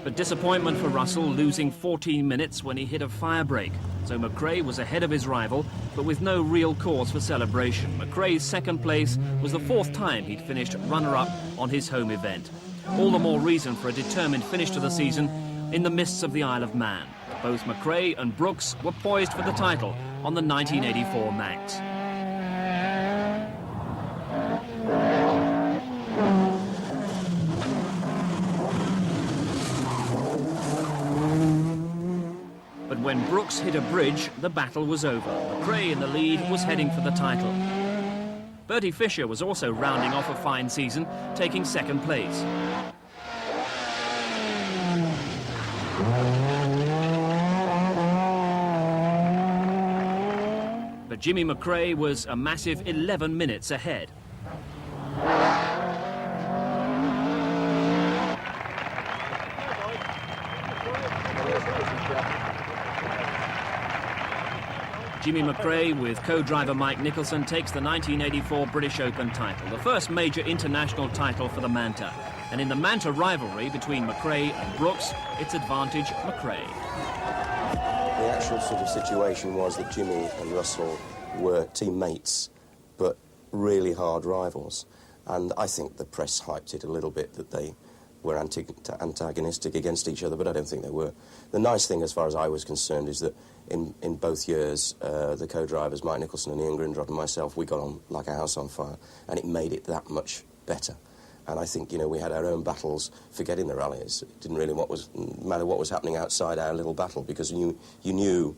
But disappointment for Russell, losing 14 minutes when he hit a fire break. So McRae was ahead of his rival, but with no real cause for celebration. McRae's second place was the fourth time he'd finished runner-up on his home event. All the more reason for a determined finish to the season in the mists of the Isle of Man. Both McRae and Brooks were poised for the title on the 1984 Manx. But when Brooks hit a bridge, the battle was over. McRae in the lead was heading for the title. Bertie Fisher was also rounding off a fine season, taking second place. But Jimmy McRae was a massive 11 minutes ahead. Jimmy McRae, with co-driver Mike Nicholson, takes the 1984 British Open title, the first major international title for the Manta. And in the Manta rivalry between McRae and Brooks, it's advantage McRae. The actual sort of situation was that Jimmy and Russell were teammates, but really hard rivals. And I think the press hyped it a little bit that they were antagonistic against each other, but I don't think they were. The nice thing, as far as I was concerned, is that in both years, the co-drivers, Mike Nicholson and Ian Grindrod and myself, we got on like a house on fire, and it made it that much better. And I think, you know, we had our own battles forgetting the rallies. It didn't really matter what was happening outside our little battle, because you knew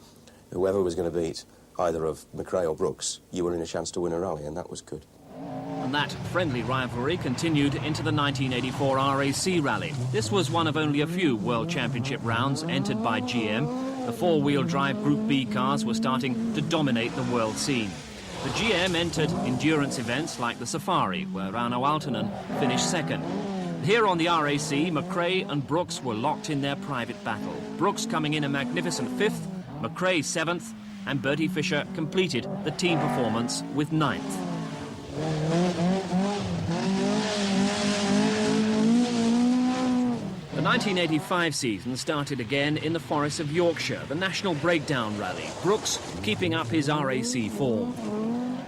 whoever was going to beat either of McRae or Brooks, you were in a chance to win a rally, and that was good. And that friendly rivalry continued into the 1984 RAC rally. This was one of only a few World Championship rounds entered by GM. The four-wheel drive Group B cars were starting to dominate the world scene. The GM entered endurance events like the Safari, where Rauno Aaltonen finished second. Here on the RAC, McRae and Brooks were locked in their private battle. Brooks coming in a magnificent fifth, McRae seventh, and Bertie Fisher completed the team performance with ninth. The 1985 season started again in the forests of Yorkshire, the National Breakdown Rally, Brooks keeping up his RAC form.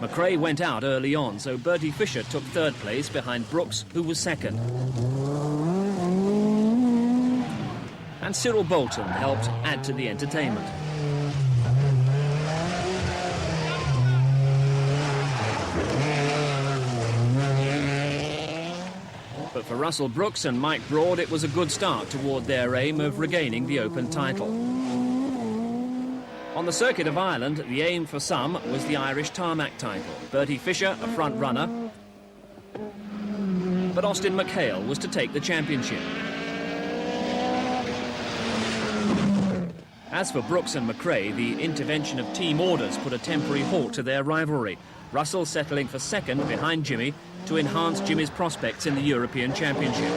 McRae went out early on, so Bertie Fisher took third place behind Brooks, who was second. And Cyril Bolton helped add to the entertainment. But for Russell Brooks and Mike Broad, it was a good start toward their aim of regaining the Open title. On the circuit of Ireland, the aim for some was the Irish tarmac title. Bertie Fisher, a front runner, but Austin McHale was to take the championship. As for Brooks and McRae, the intervention of team orders put a temporary halt to their rivalry. Russell settling for second behind Jimmy to enhance Jimmy's prospects in the European Championship.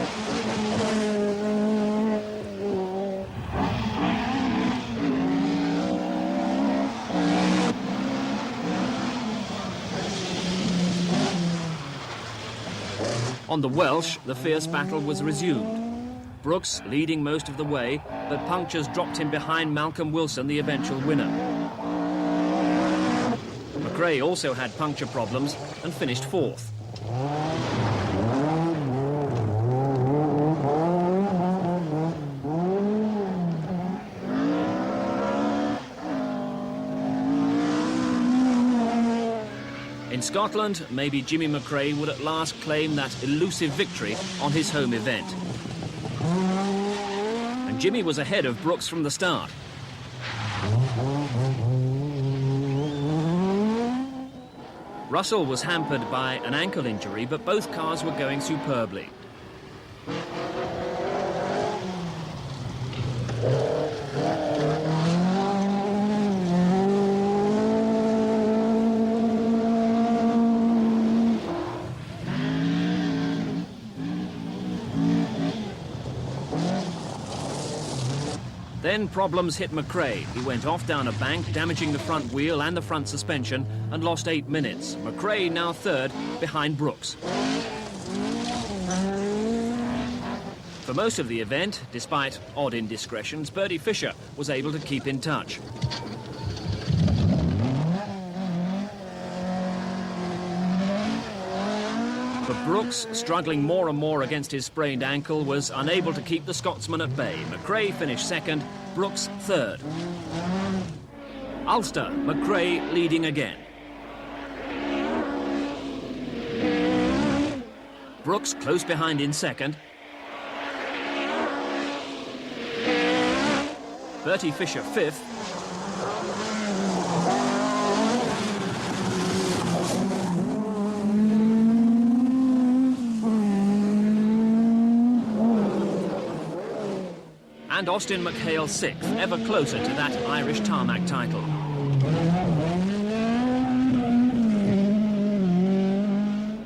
On the Welsh, the fierce battle was resumed. Brooks leading most of the way, but punctures dropped him behind Malcolm Wilson, the eventual winner. McRae also had puncture problems and finished fourth. In Scotland, maybe Jimmy McRae would at last claim that elusive victory on his home event. And Jimmy was ahead of Brooks from the start. Russell was hampered by an ankle injury, but both cars were going superbly. Then problems hit McRae. He went off down a bank, damaging the front wheel and the front suspension, and lost 8 minutes. McRae now third, behind Brooks. For For most of the event, despite odd indiscretions, Bertie Fischer was able to keep in touch. But Brooks, struggling more and more against his sprained ankle, was unable to keep the Scotsman at bay. McRae finished second, Brooks third. Ulster, McRae leading again. Brooks close behind in second. Bertie Fischer fifth. And Austin McHale sixth, ever closer to that Irish tarmac title.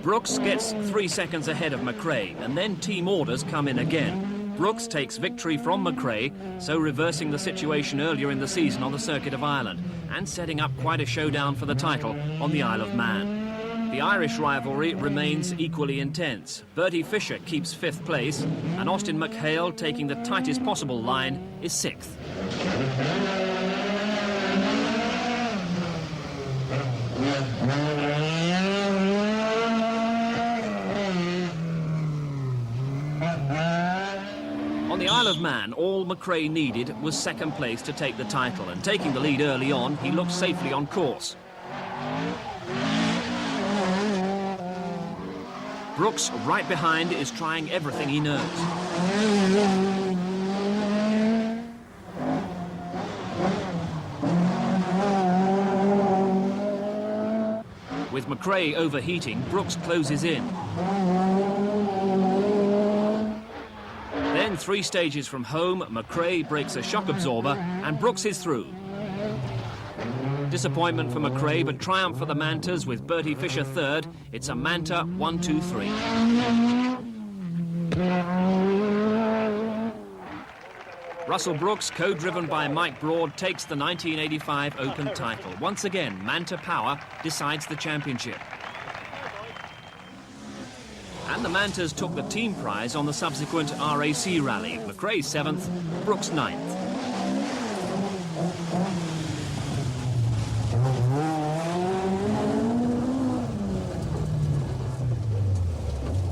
Brooks gets 3 seconds ahead of McRae, and then team orders come in again. Brooks takes victory from McRae, so reversing the situation earlier in the season on the circuit of Ireland, and setting up quite a showdown for the title on the Isle of Man. The Irish rivalry remains equally intense. Bertie Fischer keeps 5th place, and Austin McHale, taking the tightest possible line, is 6th. On the Isle of Man, all McRae needed was 2nd place to take the title, and taking the lead early on, he looked safely on course. Brooks, right behind, is trying everything he knows. With McRae overheating, Brooks closes in. Then 3 stages from home, McRae breaks a shock absorber and Brooks is through. Disappointment for McRae, but triumph for the Mantas with Bertie Fischer third. It's a Manta 1-2-3. Russell Brooks, co-driven by Mike Broad, takes the 1985 Open title. Once again, Manta power decides the championship. And the Mantas took the team prize on the subsequent RAC rally. McRae 7th, Brooks 9th.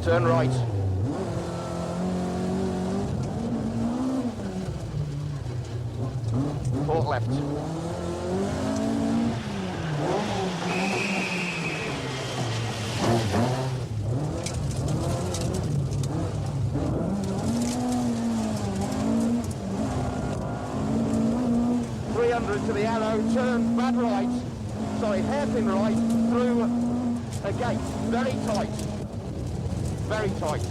Turn right. Port left. To the arrow, turn bad right, sorry, hairpin right, through a gate, very tight, very tight.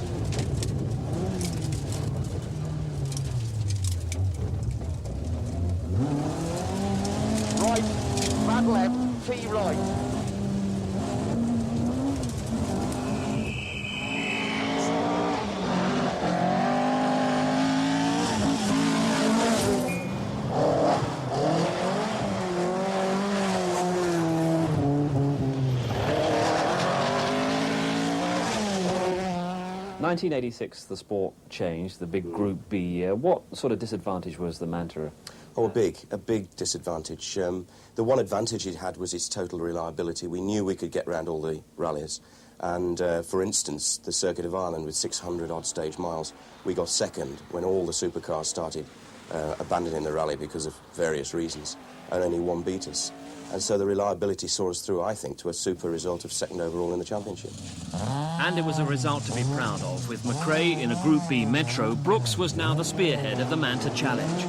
Right, bad left, T right. In 1986, the sport changed, the big Group B year. What sort of disadvantage was the Manta? Oh, a big disadvantage. The one advantage it had was its total reliability. We knew we could get round all the rallies. And, for instance, the Circuit of Ireland with 600-odd stage miles, we got second when all the supercars started abandoning the rally because of various reasons, and only one beat us. And so the reliability saw us through, I think, to a super result of second overall in the championship. And it was a result to be proud of. With McRae in a Group B Metro, Brooks was now the spearhead of the Manta Challenge.